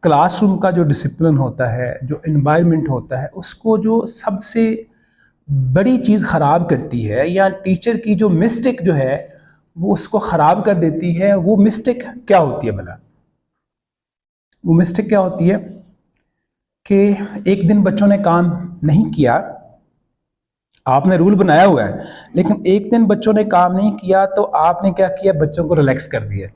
Classroom का जो discipline होता है, जो एनवायरनमेंट होता है, उसको जो सबसे बड़ी चीज़ ख़राब करती है या टीचर की जो मिस्टेक जो है वो उसको ख़राब कर देती है, वो मिस्टेक क्या होती है भला? वो मिस्टेक क्या होती है कि एक दिन बच्चों ने काम नहीं किया, आपने रूल बनाया हुआ है, लेकिन एक दिन बच्चों ने काम नहीं किया तो आपने क्या किया, बच्चों को रिलैक्स कर दिया।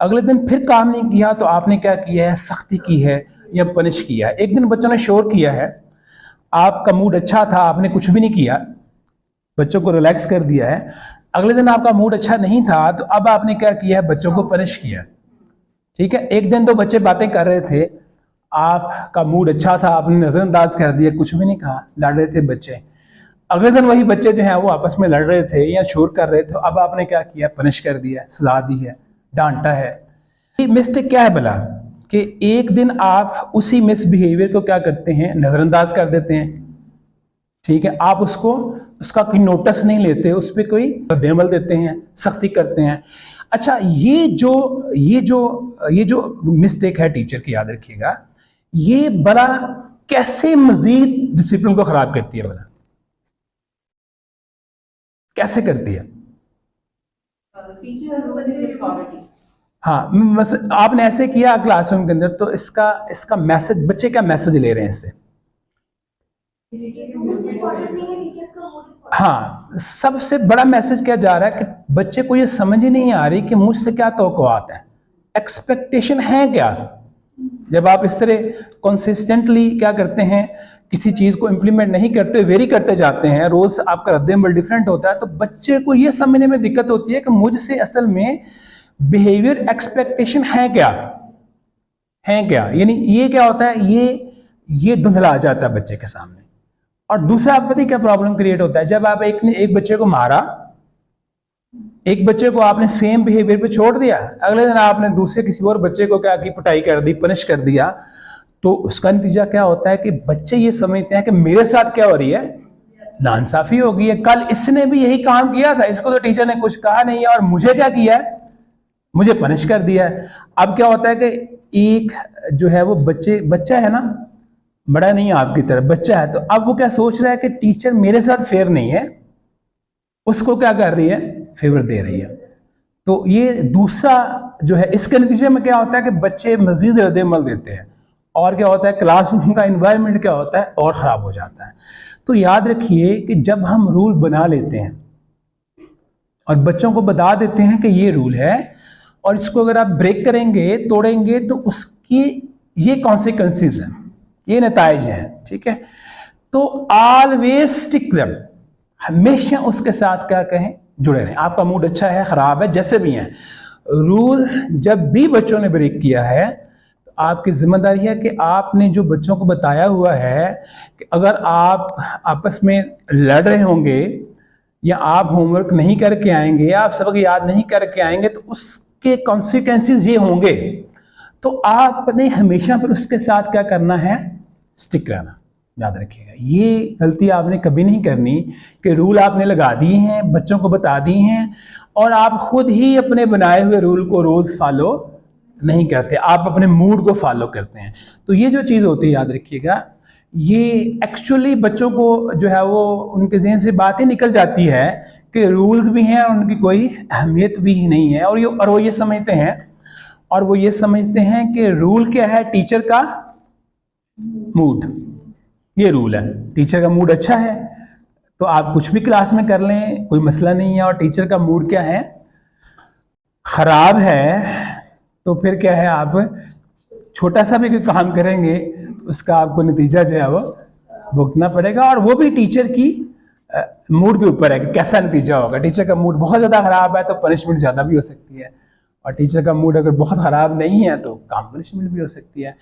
अगले दिन फिर काम नहीं किया तो आपने क्या किया है, सख्ती की है या पनिश किया है। एक दिन बच्चों ने शोर किया है, आपका मूड अच्छा था, आपने कुछ भी नहीं किया, बच्चों को रिलैक्स कर दिया है। अगले दिन आपका मूड अच्छा नहीं था तो अब आपने क्या किया है, बच्चों को पनिश किया। ठीक है, एक दिन तो बच्चे बातें कर रहे थे, आपका मूड अच्छा था, आपने नजरअंदाज कर दिया, कुछ भी नहीं कहा, लड़ रहे थे बच्चे। अगले दिन वही बच्चे जो है वो आपस में लड़ रहे थे या शोर कर रहे थे, अब आपने क्या किया, पनिश कर दिया, सजा दी है, डांटा है। ये मिस्टेक क्या है भला कि एक दिन आप उसी मिसबिहेवियर को क्या करते हैं, नजरअंदाज कर देते हैं। ठीक है, आप उसको उसका कोई नोटिस नहीं लेते, उस पर कोई रद्द-ए-अमल देते हैं, सख्ती करते हैं। अच्छा, ये जो मिस्टेक है टीचर की, याद रखिएगा, ये बड़ा कैसे मजीद डिसिप्लिन को खराब करती है भला? कैसे करती है? हाँ, बस आपने ऐसे किया क्लासरूम के अंदर, तो इसका इसका मैसेज, बच्चे क्या मैसेज ले रहे हैं इससे? हाँ, सबसे बड़ा मैसेज क्या जा रहा है कि बच्चे को ये समझ ही नहीं आ रही कि मुझसे क्या तवक्कुआत है, एक्सपेक्टेशन है क्या। जब आप इस तरह कंसिस्टेंटली क्या करते हैं, किसी चीज को इंप्लीमेंट नहीं करते, वेरी करते जाते हैं, रोज आपका रद्द-ए-अमल डिफरेंट होता है, तो बच्चे को ये समझने में दिक्कत होती है कि मुझसे असल में बिहेवियर एक्सपेक्टेशन है क्या, यानी ये क्या होता है, ये धुंधला जाता है बच्चे के सामने। और दूसरा, आप पता है क्या प्रॉब्लम क्रिएट होता है, जब आप एक बच्चे को मारा, एक बच्चे को आपने सेम बिहेवियर पे छोड़ दिया, अगले दिन आपने दूसरे किसी और बच्चे को क्या की, पिटाई कर दी, पनिश कर दिया, तो उसका नतीजा क्या होता है कि बच्चे ये समझते हैं कि मेरे साथ क्या हो रही है, नाइंसाफी हो गई है, कल इसने भी यही काम किया था, इसको तो टीचर ने कुछ कहा नहीं है और मुझे क्या किया है, मुझे पनिश कर दिया है। अब क्या होता है कि एक जो है वो बच्चा है ना, बड़ा नहीं है आपकी तरफ, बच्चा है, तो अब वो क्या सोच रहा है कि टीचर मेरे साथ फेयर नहीं है, उसको क्या कर रही है, फेवर दे रही है। तो ये दूसरा जो है, इसके नतीजे में क्या होता है कि बच्चे मजीद रद्द-ए-अमल देते हैं, और क्या होता है, क्लासरूम का इन्वायरमेंट क्या होता है, और ख़राब हो जाता है। तो याद रखिए कि जब हम रूल बना लेते हैं और बच्चों को बता देते हैं कि ये रूल है और इसको अगर आप ब्रेक करेंगे, तोड़ेंगे, तो उसकी ये कॉन्सिक्वेंसेस हैं, ये नताइज हैं। ठीक है, तो ऑलवेज स्टिक देम, हमेशा उसके साथ क्या कहें, जुड़े रहें। आपका मूड अच्छा है, खराब है, जैसे भी है, रूल जब भी बच्चों ने ब्रेक किया है, तो आपकी जिम्मेदारी है कि आपने जो बच्चों को बताया हुआ है कि अगर आप आपस में लड़ रहे होंगे या आप होमवर्क नहीं करके आएंगे या आप सबक याद नहीं करके आएंगे, तो उसके कॉन्सिक्वेंसेस ये होंगे। तो आपने हमेशा पर उसके साथ क्या करना है, स्टिक रहना। याद रखिएगा, ये गलती आपने कभी नहीं करनी कि रूल आपने लगा दिए हैं, बच्चों को बता दिए हैं, और आप खुद ही अपने बनाए हुए रूल को रोज फॉलो नहीं करते, आप अपने मूड को फॉलो करते हैं। तो ये जो चीज़ होती है, याद रखिएगा, ये एक्चुअली बच्चों को जो है वो उनके ज़हन से बात ही निकल जाती है कि रूल्स भी हैं और उनकी कोई अहमियत भी नहीं है, और वो ये समझते हैं कि रूल क्या है, टीचर का मूड, ये रूल है, टीचर का मूड अच्छा है तो आप कुछ भी क्लास में कर लें, कोई मसला नहीं है, और टीचर का मूड क्या है, खराब है, तो फिर क्या है, आप छोटा सा भी कोई काम करेंगे उसका आपको नतीजा जो है वो भुगतना पड़ेगा, और वो भी टीचर की मूड के ऊपर है कि कैसा नतीजा होगा। टीचर का मूड बहुत ज़्यादा खराब है तो पनिशमेंट ज़्यादा भी हो सकती है, और टीचर का मूड अगर बहुत ख़राब नहीं है तो काम पनिशमेंट भी हो सकती है।